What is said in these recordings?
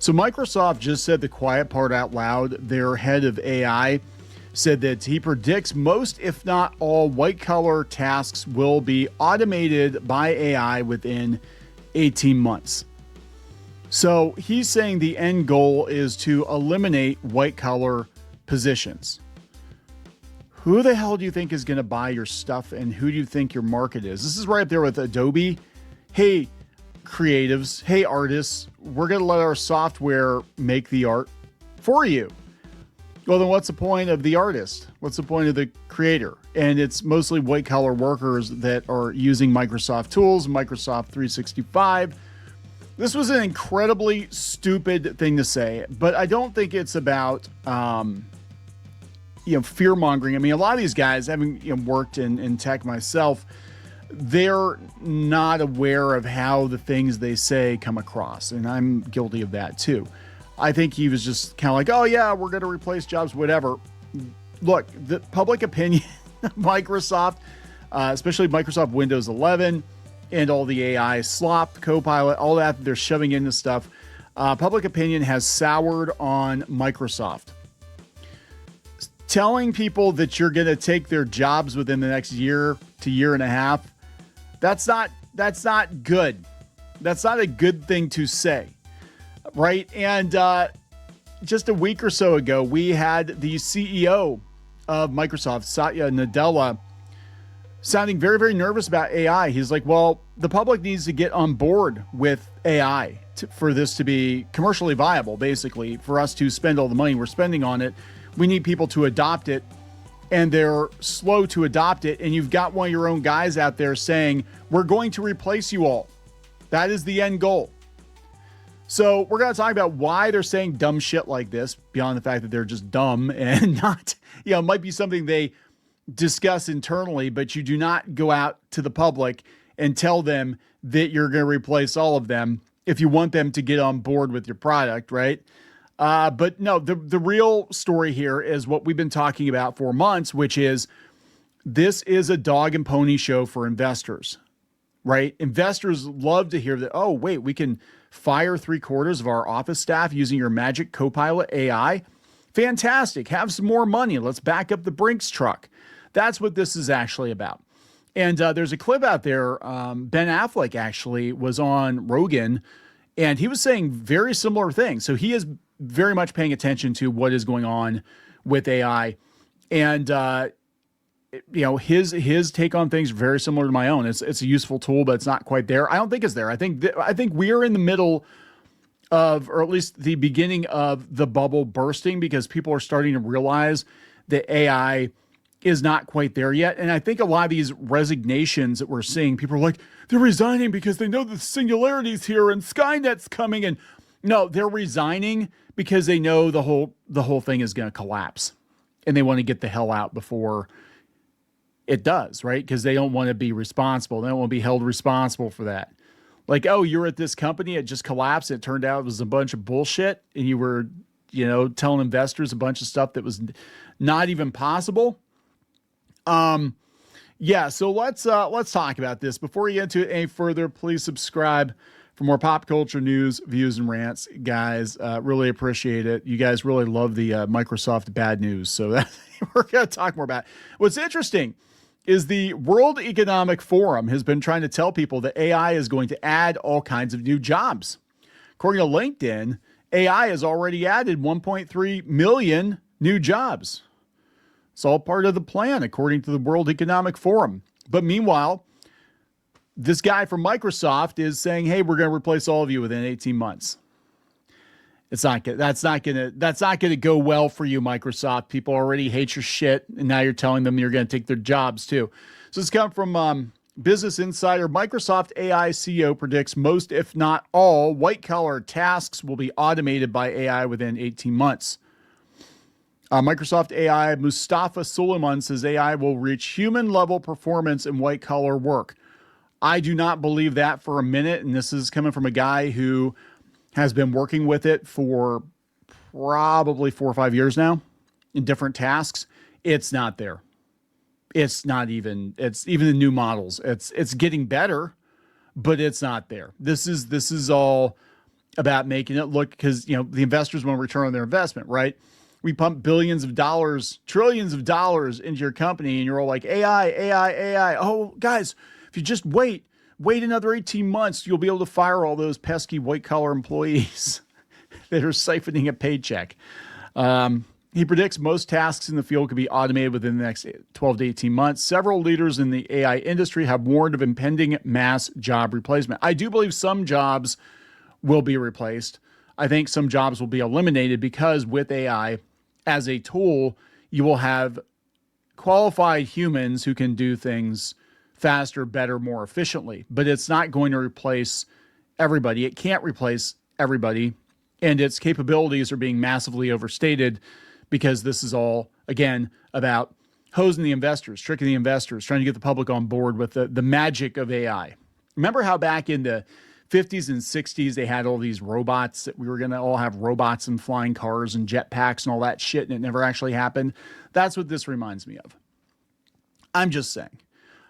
So Microsoft just said the quiet part out loud. Their head of AI said that he predicts most, if not all, white-collar tasks will be automated by AI within 18 months. So he's saying the end goal is to eliminate white-collar positions. Who the hell do you think is going to buy your stuff, and who do you think your market is? This is right up there with Adobe. Hey, creatives, hey, artists, we're going to let our software make the art for you. Well, then what's the point of the artist? What's the point of the creator? And it's mostly white collar workers that are using Microsoft tools, Microsoft 365. This was an incredibly stupid thing to say, but I don't think it's about, fear mongering. I mean, a lot of these guys, having worked in tech myself, they're not aware of how the things they say come across. And I'm guilty of that too. I think he was just kind of like, oh yeah, we're going to replace jobs, whatever. Look, the public opinion of Microsoft, especially Microsoft Windows 11 and all the AI slop, Copilot, all that they're shoving into stuff. Public opinion has soured on Microsoft. Telling people that you're going to take their jobs within the next year to year and a half, that's not good. That's not a good thing to say. Right. And just a week or so ago, we had the CEO of Microsoft, Satya Nadella, sounding very, very nervous about AI. He's like, well, the public needs to get on board with AI for this to be commercially viable, basically, for us to spend all the money we're spending on it. We need people to adopt it, and they're slow to adopt it. And you've got one of your own guys out there saying, we're going to replace you all. That is the end goal. So we're going to talk about why they're saying dumb shit like this, beyond the fact that they're just dumb and not, it might be something they discuss internally, but you do not go out to the public and tell them that you're going to replace all of them if you want them to get on board with your product, right? But no, the real story here is what we've been talking about for months, which is this is a dog and pony show for investors, right? Investors love to hear that, oh, wait, we can fire 3/4 of our office staff using your magic Copilot AI. Fantastic. Have some more money. Let's back up the Brinks truck. That's what this is actually about. And there's a clip out there. Ben Affleck actually was on Rogan, and he was saying very similar things. So he is very much paying attention to what is going on with AI. And, his take on things are very similar to my own. It's a useful tool, but it's not quite there. I don't think it's there. I think we are in the middle of, or at least the beginning of the bubble bursting, because people are starting to realize that AI is not quite there yet. And I think a lot of these resignations that we're seeing, people are like, they're resigning because they know the singularity's here and Skynet's coming. And no, they're resigning because they know the whole thing is going to collapse, and they want to get the hell out before it does, right? Because they don't want to be responsible. They don't want to be held responsible for that. Like, oh, you're at this company, it just collapsed. It turned out it was a bunch of bullshit, and you were, telling investors a bunch of stuff that was not even possible. Yeah. So let's talk about this. Before we get into it any further, please subscribe for more pop culture news, views, and rants, guys. Really appreciate it. You guys really love the Microsoft bad news, so we're going to talk more about it. What's interesting is the World Economic Forum has been trying to tell people that AI is going to add all kinds of new jobs. According to LinkedIn, AI has already added 1.3 million new jobs. It's all part of the plan, according to the World Economic Forum. But meanwhile, this guy from Microsoft is saying, hey, we're going to replace all of you within 18 months. That's not going to go well for you, Microsoft. People already hate your shit, and now you're telling them you're going to take their jobs too. So this comes from Business Insider. Microsoft AI CEO predicts most, if not all, white-collar tasks will be automated by AI within 18 months. Microsoft AI Mustafa Suleiman says AI will reach human-level performance in white-collar work. I do not believe that for a minute, and this is coming from a guy who has been working with it for probably 4 or 5 years now in different tasks. It's not there. It's even the new models. It's getting better, but it's not there. This is all about making it look, because, you know, the investors want to return on their investment, right? We pump billions of dollars, trillions of dollars into your company, and you're all like, AI, AI, AI. Oh, guys, if you just wait another 18 months, you'll be able to fire all those pesky white collar employees that are siphoning a paycheck. He predicts most tasks in the field could be automated within the next 12 to 18 months. Several leaders in the AI industry have warned of impending mass job replacement. I do believe some jobs will be replaced. I think some jobs will be eliminated because with AI as a tool, you will have qualified humans who can do things faster, better, more efficiently. But it's not going to replace everybody. It can't replace everybody. And its capabilities are being massively overstated because this is all, again, about hosing the investors, tricking the investors, trying to get the public on board with the magic of AI. Remember how back in the 50s and 60s, they had all these robots that we were going to all have robots and flying cars and jetpacks and all that shit, and it never actually happened? That's what this reminds me of. I'm just saying.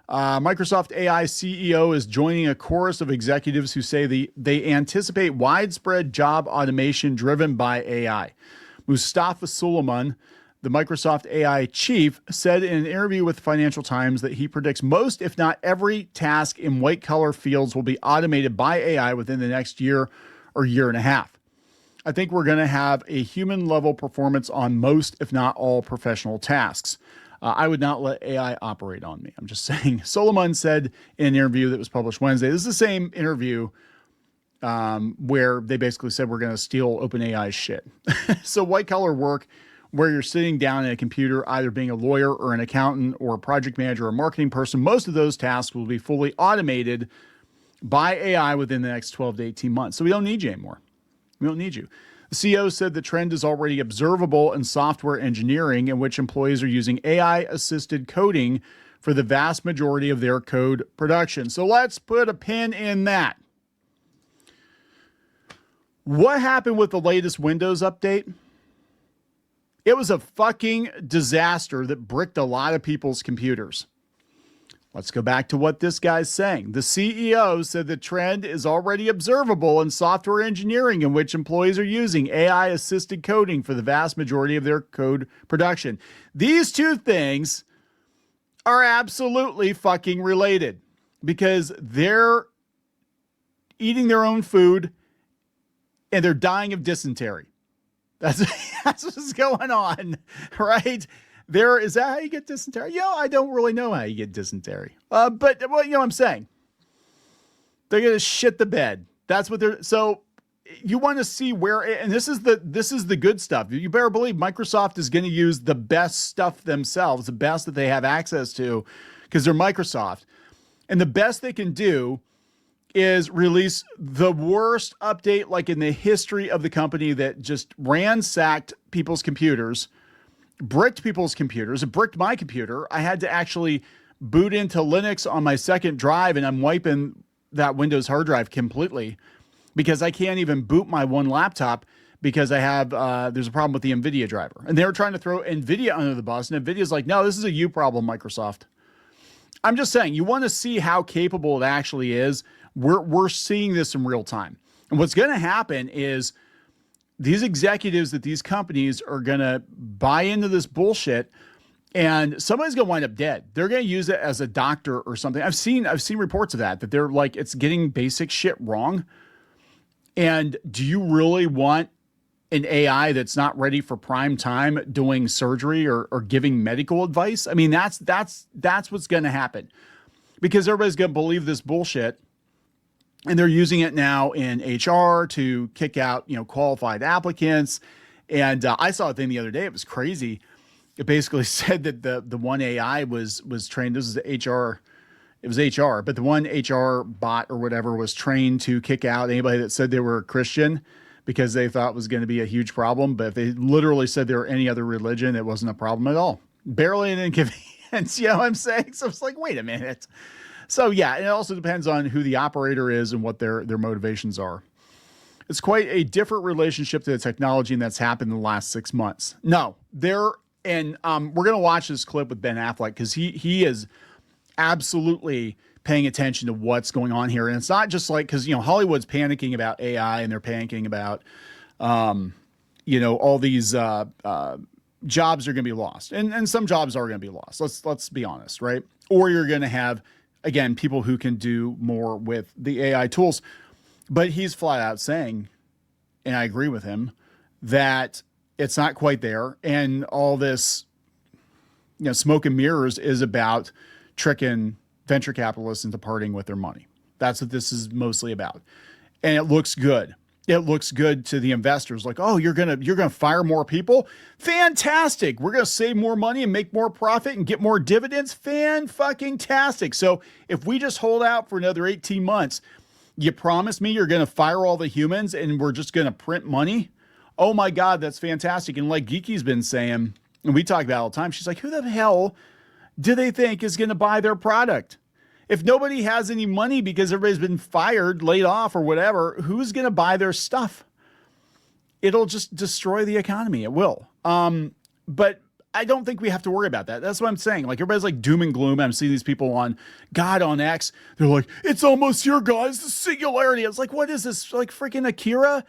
Microsoft AI CEO is joining a chorus of executives who say they anticipate widespread job automation driven by AI. Mustafa Suleyman, the Microsoft AI chief, said in an interview with the Financial Times that he predicts most, if not every, task in white-collar fields will be automated by AI within the next year or year and a half. I think we're going to have a human-level performance on most, if not all, professional tasks. I would not let AI operate on me. I'm just saying. Solomon said in an interview that was published Wednesday. This is the same interview where they basically said we're going to steal OpenAI's shit. So white-collar work, where you're sitting down at a computer, either being a lawyer or an accountant or a project manager or a marketing person, most of those tasks will be fully automated by AI within the next 12 to 18 months. So we don't need you anymore. We don't need you. The CEO said the trend is already observable in software engineering, in which employees are using AI-assisted coding for the vast majority of their code production. So let's put a pin in that. What happened with the latest Windows update? It was a fucking disaster that bricked a lot of people's computers. Let's go back to what this guy's saying. The CEO said the trend is already observable in software engineering, in which employees are using AI-assisted coding for the vast majority of their code production. These two things are absolutely fucking related because they're eating their own food and they're dying of dysentery. That's what's going on, right? Is that how you get dysentery? I don't really know how you get dysentery. But well, you know what I'm saying? They're going to shit the bed. That's what they're, so you want to see where, and this is the good stuff. You better believe Microsoft is going to use the best stuff themselves, the best that they have access to, because they're Microsoft. And the best they can do is release the worst update like in the history of the company that just ransacked people's computers, bricked people's computers. It bricked my computer. I had to actually boot into Linux on my second drive, and I'm wiping that Windows hard drive completely because I can't even boot my one laptop because I have, there's a problem with the NVIDIA driver. And they were trying to throw NVIDIA under the bus, and NVIDIA's like, no, this is a you problem, Microsoft. I'm just saying, you want to see how capable it actually is. We're seeing this in real time. And what's going to happen is these executives at these companies are going to buy into this bullshit, and somebody's going to wind up dead. They're going to use it as a doctor or something. I've seen reports of that they're like, it's getting basic shit wrong. And do you really want an AI that's not ready for prime time doing surgery or giving medical advice? I mean, that's what's going to happen because everybody's going to believe this bullshit. And they're using it now in HR to kick out, qualified applicants. And I saw a thing the other day. It was crazy. It basically said that the one AI was trained. This is HR. It was HR, but the one HR bot or whatever was trained to kick out anybody that said they were a Christian because they thought it was going to be a huge problem. But if they literally said they were any other religion, it wasn't a problem at all. Barely an inconvenience. You know what I'm saying? So it's like, wait a minute. So yeah, and it also depends on who the operator is and what their motivations are. It's quite a different relationship to the technology, and that's happened in the last 6 months. No, we're going to watch this clip with Ben Affleck because he is absolutely paying attention to what's going on here. And it's not just like, because, Hollywood's panicking about AI and they're panicking about, all these jobs are going to be lost. And some jobs are going to be lost. Let's be honest, right? Or you're going to have, again, people who can do more with the AI tools. But he's flat out saying, and I agree with him, that it's not quite there. And all this, smoke and mirrors is about tricking venture capitalists into parting with their money. That's what this is mostly about. And it looks good. It looks good to the investors. Like, oh, you're gonna fire more people? Fantastic. We're gonna save more money and make more profit and get more dividends. Fan-fucking-tastic. So if we just hold out for another 18 months, you promise me you're gonna fire all the humans and we're just gonna print money? Oh my God, that's fantastic. And like Geeky's been saying, and we talk about it all the time, she's like, who the hell do they think is gonna buy their product? If nobody has any money because everybody's been fired, laid off, or whatever, who's going to buy their stuff? It'll just destroy the economy. It will. But I don't think we have to worry about that. That's what I'm saying. Like, everybody's like doom and gloom. I'm seeing these people on X. They're like, it's almost here, guys. The singularity. I was like, what is this? Like freaking Akira?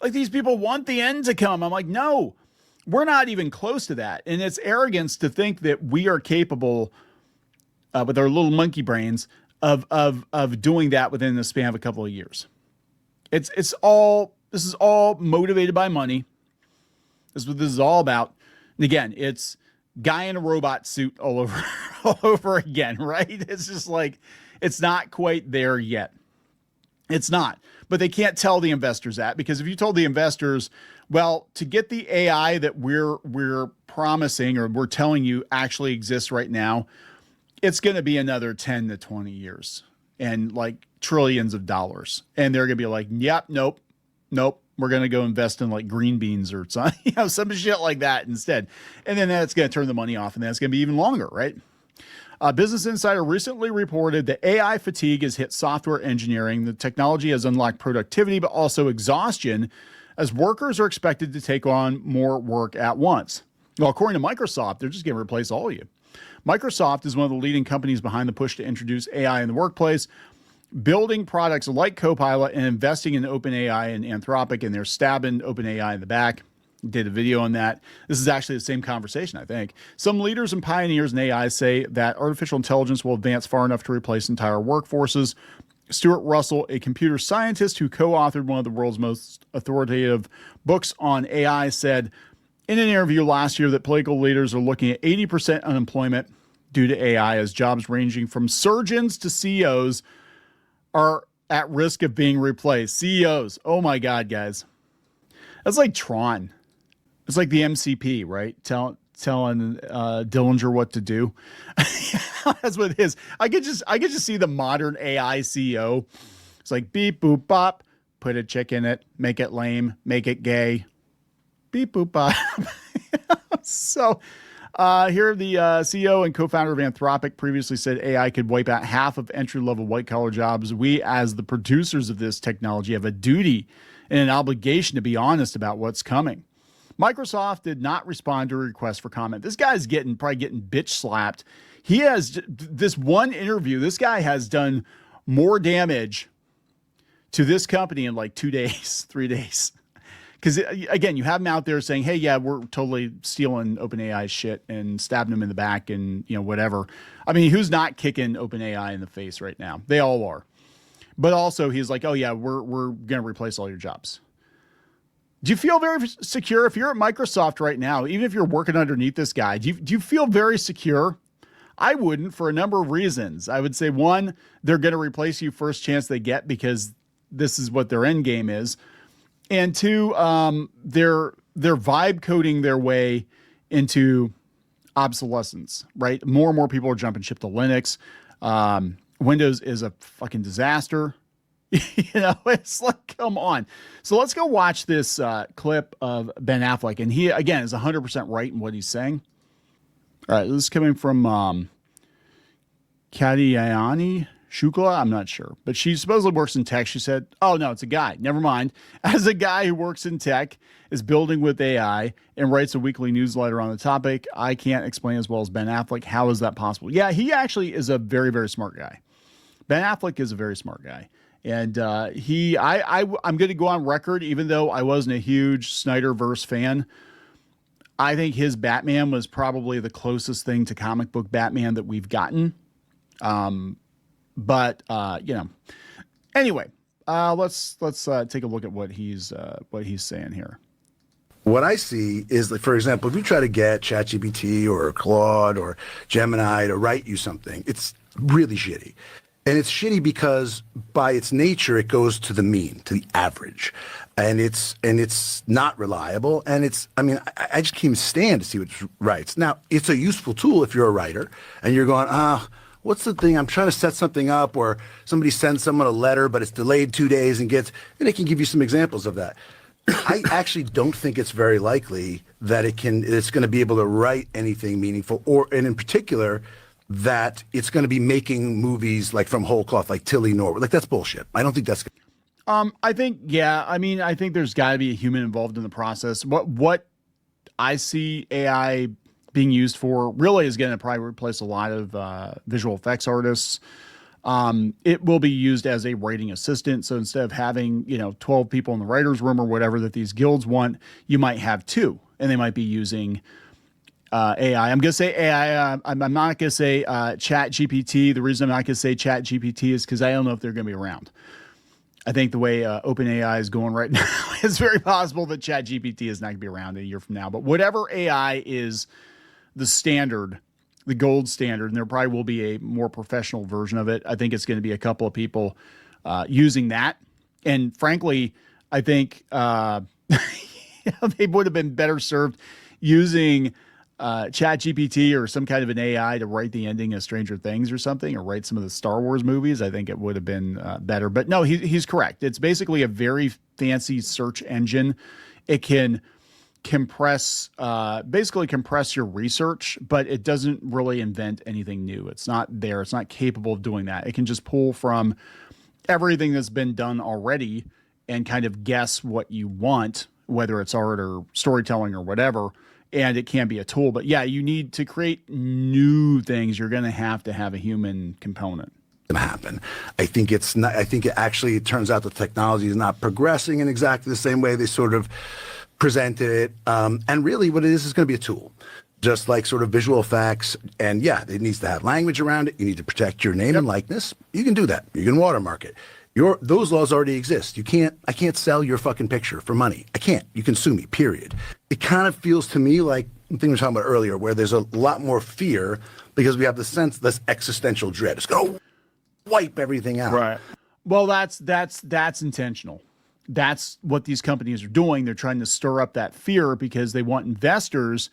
Like, these people want the end to come. I'm like, no, we're not even close to that. And it's arrogance to think that we are capable with our little monkey brains of doing that within the span of a couple of years. This is all motivated by money. This is what this is all about. And again, it's guy in a robot suit all over again, right? It's just like, it's not quite there yet. It's not, but they can't tell the investors that, because if you told the investors, well, to get the AI that we're promising or we're telling you actually exists right now, it's going to be another 10 to 20 years and like trillions of dollars. And they're going to be like, yep, nope. We're going to go invest in like green beans or something, some shit like that instead. And then that's going to turn the money off, and that's going to be even longer, right? Business Insider recently reported that AI fatigue has hit software engineering. The technology has unlocked productivity, but also exhaustion, as workers are expected to take on more work at once. Well, according to Microsoft, they're just going to replace all of you. Microsoft is one of the leading companies behind the push to introduce AI in the workplace, building products like Copilot and investing in OpenAI and Anthropic, and they're stabbing OpenAI in the back. Did a video on that. This is actually the same conversation, I think. Some leaders and pioneers in AI say that artificial intelligence will advance far enough to replace entire workforces. Stuart Russell, a computer scientist who co-authored one of the world's most authoritative books on AI, said in an interview last year that political leaders are looking at 80% unemployment due to AI, as jobs ranging from surgeons to CEOs are at risk of being replaced. CEOs. Oh my God, guys. That's like Tron. It's like the MCP, right? Telling Dillinger what to do. That's what it is. I could just see the modern AI CEO. It's like beep, boop, bop, put a chick in it, make it lame, make it gay. Beep, boop, bop. So here the CEO and co-founder of Anthropic previously said AI could wipe out half of entry-level white-collar jobs. We, as the producers of this technology, have a duty and an obligation to be honest about what's coming. Microsoft did not respond to a request for comment. This guy's probably getting bitch slapped. He has this one interview. This guy has done more damage to this company in like 2 days, 3 days. Because again, you have him out there saying, hey, yeah, we're totally stealing OpenAI's shit and stabbing him in the back and, whatever. I mean, who's not kicking OpenAI in the face right now? They all are. But also he's like, oh yeah, we're going to replace all your jobs. Do you feel very secure if you're at Microsoft right now, even if you're working underneath this guy? Do you feel very secure? I wouldn't, for a number of reasons. I would say, one, they're going to replace you first chance they get because this is what their end game is. And two, they're vibe coding their way into obsolescence, right? More and more people are jumping ship to Linux. Windows is a fucking disaster. It's like, come on. So let's go watch this clip of Ben Affleck. And he, again, is 100% right in what he's saying. All right, this is coming from Kadiani Shukla. I'm not sure. But she supposedly works in tech. She said, oh, no, it's a guy. Never mind. As a guy who works in tech, is building with AI, and writes a weekly newsletter on the topic, I can't explain as well as Ben Affleck. How is that possible? Yeah, he actually is a very, very smart guy. Ben Affleck is a very smart guy. And I'm going to go on record, even though I wasn't a huge Snyderverse fan. I think his Batman was probably the closest thing to comic book Batman that we've gotten. But anyway, let's take a look at what he's saying here. What I see is that, for example, if you try to get ChatGPT or Claude or Gemini to write you something, it's really shitty. And it's shitty because by its nature, it goes to the mean, to the average. And it's not reliable. And I just can't even stand to see what it writes. Now, it's a useful tool if you're a writer and you're going, what's the thing? I'm trying to set something up, or somebody sends someone a letter, but it's delayed 2 days and it can give you some examples of that. I actually don't think it's very likely that it's going to be able to write anything meaningful, and in particular, that it's going to be making movies like from whole cloth, like Tilly Norwood. Like, that's bullshit. I don't think that's. I think there's got to be a human involved in the process. What I see AI being used for really is going to probably replace a lot of visual effects artists. It will be used as a writing assistant. So instead of having, 12 people in the writer's room or whatever that these guilds want, you might have 2, and they might be using AI. I'm going to say AI. I'm not going to say Chat GPT. The reason I'm not going to say Chat GPT is because I don't know if they're going to be around. I think the way OpenAI is going right now, it's very possible that Chat GPT is not going to be around a year from now. But whatever AI is the standard, the gold standard, and there probably will be a more professional version of it. I think it's going to be a couple of people using that. And frankly, I think they would have been better served using ChatGPT or some kind of an AI to write the ending of Stranger Things or something, or write some of the Star Wars movies. I think it would have been better. But no, he's correct. It's basically a very fancy search engine. It can basically compress your research, but it doesn't really invent anything new. It's not there. It's not capable of doing that. It can just pull from everything that's been done already and kind of guess what you want, whether it's art or storytelling or whatever. And it can be a tool, but yeah, you need to create new things. You're going to have a human component. Happen. I think it's not. I think it turns out the technology is not progressing in exactly the same way they sort of presented it. And really what it is going to be a tool, just like sort of visual effects. And yeah, it needs to have language around it. You need to protect your name and likeness. You can do that. You can watermark it. Those laws already exist. I can't sell your fucking picture for money. I can't. You can sue me, period. It kind of feels to me like the thing we were talking about earlier, where there's a lot more fear because we have this existential dread. It's going to wipe everything out. Right. Well, that's intentional. That's what these companies are doing. They're trying to stir up that fear because they want investors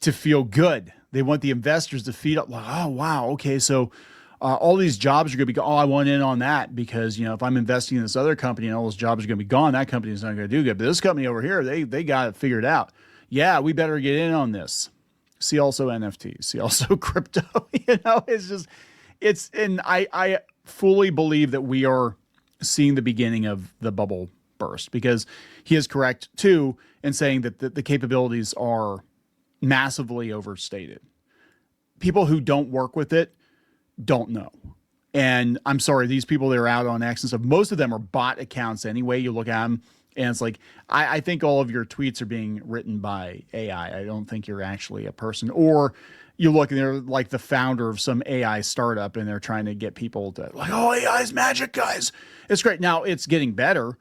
to feel good. They want the investors to feed up like, oh, wow, okay, so all these jobs are going to be, I want in on that because, if I'm investing in this other company and all those jobs are going to be gone, that company is not going to do good. But this company over here, they got it figured out. Yeah, we better get in on this. See also NFTs, see also crypto. And I fully believe that we are seeing the beginning of the bubble burst, because he is correct too in saying that the capabilities are massively overstated. People who don't work with it don't know. And I'm sorry, these people that are out on X and stuff, most of them are bot accounts anyway. You look at them and it's like, I think all of your tweets are being written by AI. I don't think you're actually a person. Or you look and they're like the founder of some AI startup and they're trying to get people to like, oh, AI is magic, guys. It's great. Now it's getting better.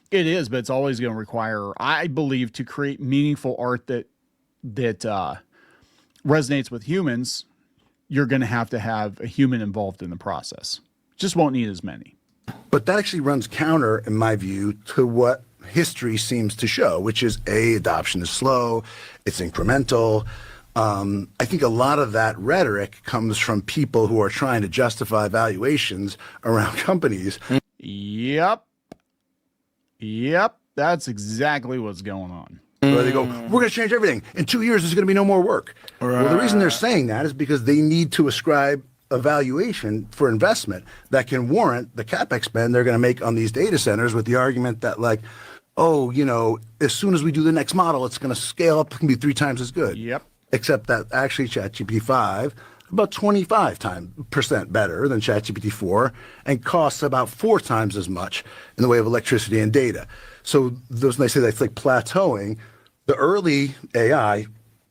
It is, but it's always going to require, I believe, to create meaningful art that resonates with humans, you're going to have a human involved in the process. Just won't need as many. But that actually runs counter, in my view, to what history seems to show, which is adoption is slow, it's incremental. I think a lot of that rhetoric comes from people who are trying to justify valuations around companies. Yep, that's exactly what's going on. Where they go, we're going to change everything. In 2 years, there's going to be no more work. Right. Well, the reason they're saying that is because they need to ascribe a valuation for investment that can warrant the CapEx spend they're going to make on these data centers, with the argument that like, oh, as soon as we do the next model, it's going to scale up, it can be 3 times as good. Yep. Except that actually ChatGPT 5 about 25% better than ChatGPT 4 and costs about 4 times as much in the way of electricity and data. So those, when I say that's like plateauing, the early AI,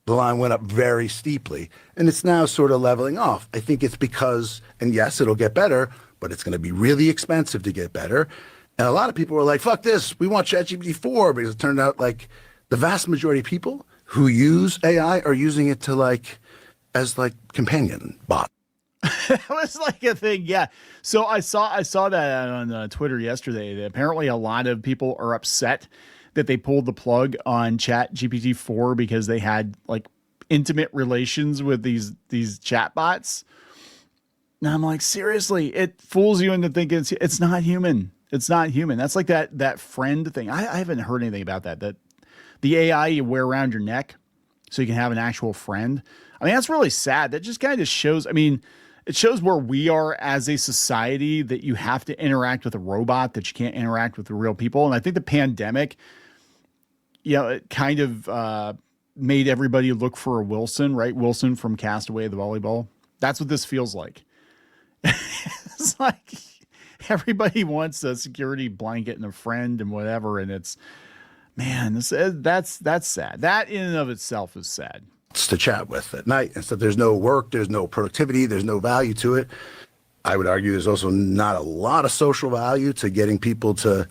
the line went up very steeply, and it's now sort of leveling off. I think it's because, and yes, it'll get better, but it's going to be really expensive to get better. And a lot of people were like, fuck this, we want ChatGPT 4, because it turned out like the vast majority of people who use AI are using it to like, as like companion bot. It was like a thing, yeah. So I saw that on Twitter yesterday. That apparently a lot of people are upset that they pulled the plug on ChatGPT 4 because they had like intimate relations with these chatbots. Now I'm like, seriously, it fools you into thinking it's not human. It's not human. That's like that friend thing. I haven't heard anything about that. That the AI you wear around your neck so you can have an actual friend. I mean, that's really sad. That just kind of shows, I mean, it shows where we are as a society, that you have to interact with a robot, that you can't interact with the real people. And I think the pandemic, it kind of made everybody look for a Wilson, right? Wilson from Castaway, the volleyball. That's what this feels like. It's like everybody wants a security blanket and a friend and whatever. And it's, man, that's sad. That in and of itself is sad. To chat with at night. And so there's no work, there's no productivity, there's no value to it. I would argue there's also not a lot of social value to getting people to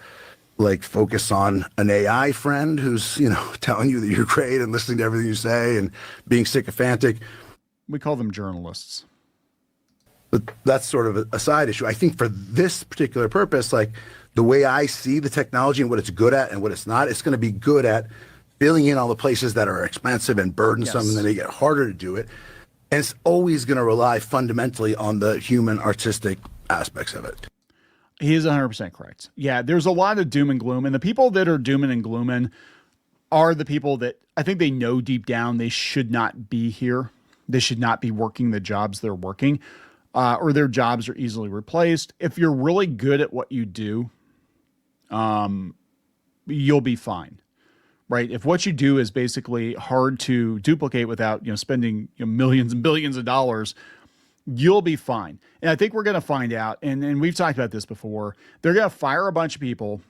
like focus on an AI friend who's, telling you that you're great and listening to everything you say and being sycophantic. We call them journalists. But that's sort of a side issue. I think for this particular purpose, like the way I see the technology and what it's good at and what it's not, it's going to be good at filling in all the places that are expensive and burdensome, and then they get harder to do it. And it's always going to rely fundamentally on the human artistic aspects of it. He is 100% correct. Yeah, there's a lot of doom and gloom, and the people that are dooming and glooming are the people that I think they know deep down they should not be here. They should not be working the jobs they're working, or their jobs are easily replaced. If you're really good at what you do, you'll be fine. Right. If what you do is basically hard to duplicate without, spending millions and billions of dollars, you'll be fine. And I think we're going to find out. And we've talked about this before. They're going to fire a bunch of people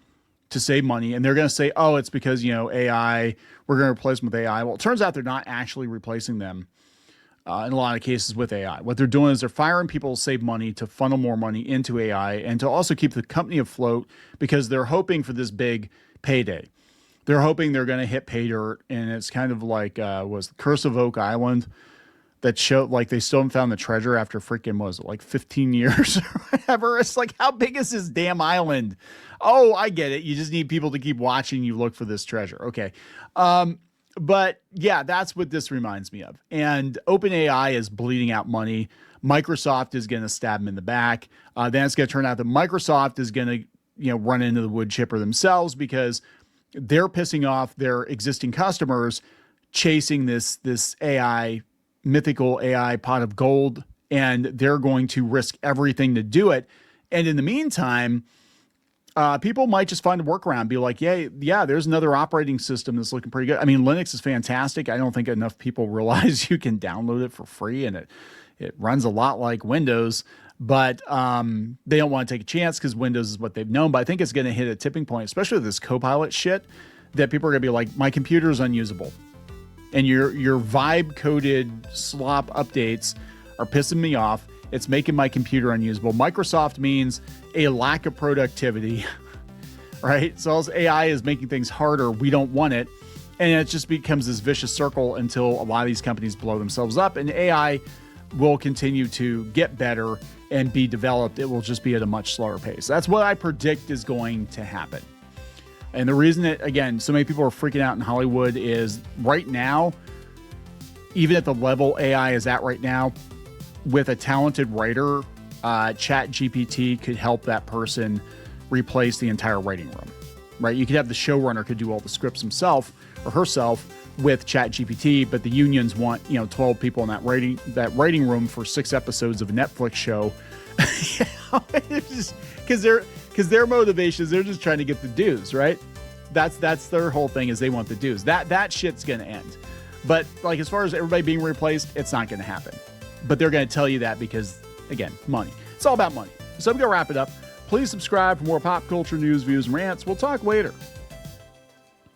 to save money. And they're going to say, oh, it's because, AI, we're going to replace them with AI. Well, it turns out they're not actually replacing them in a lot of cases with AI. What they're doing is they're firing people to save money, to funnel more money into AI, and to also keep the company afloat because they're hoping for this big payday. They're hoping they're going to hit pay dirt, and it's kind of like was the Curse of Oak Island that showed like they still haven't found the treasure after freaking, like 15 years or whatever. It's like, how big is this damn island? Oh, I get it. You just need people to keep watching you look for this treasure. Okay. But yeah, that's what this reminds me of. And OpenAI is bleeding out money. Microsoft is going to stab them in the back. Then it's going to turn out that Microsoft is going to, run into the wood chipper themselves because they're pissing off their existing customers, chasing this AI, mythical AI pot of gold, and they're going to risk everything to do it. And in the meantime, people might just find a workaround, be like, yeah, there's another operating system that's looking pretty good. I mean, Linux is fantastic. I don't think enough people realize you can download it for free, and it runs a lot like Windows. But they don't want to take a chance because Windows is what they've known. But I think it's going to hit a tipping point, especially with this Copilot shit, that people are going to be like, my computer is unusable. And your vibe-coded slop updates are pissing me off. It's making my computer unusable. Microsoft means a lack of productivity, right? So as AI is making things harder, we don't want it. And it just becomes this vicious circle until a lot of these companies blow themselves up. And AI will continue to get better and be developed. It will just be at a much slower pace. That's what I predict is going to happen. And the reason that, again, so many people are freaking out in Hollywood is right now, even at the level AI is at right now, with a talented writer, ChatGPT could help that person replace the entire writing room, right? You could have the showrunner could do all the scripts himself or herself with ChatGPT, but the unions want 12 people in that writing room for 6 episodes of a Netflix show, because their motivations, they're just trying to get the dues, right? That's their whole thing, is they want the dues. That shit's gonna end. But like as far as everybody being replaced, it's not gonna happen. but they're going to tell you that because, again, money. It's all about money. So I'm going to wrap it up. Please subscribe for more pop culture news, views, and rants. We'll talk later.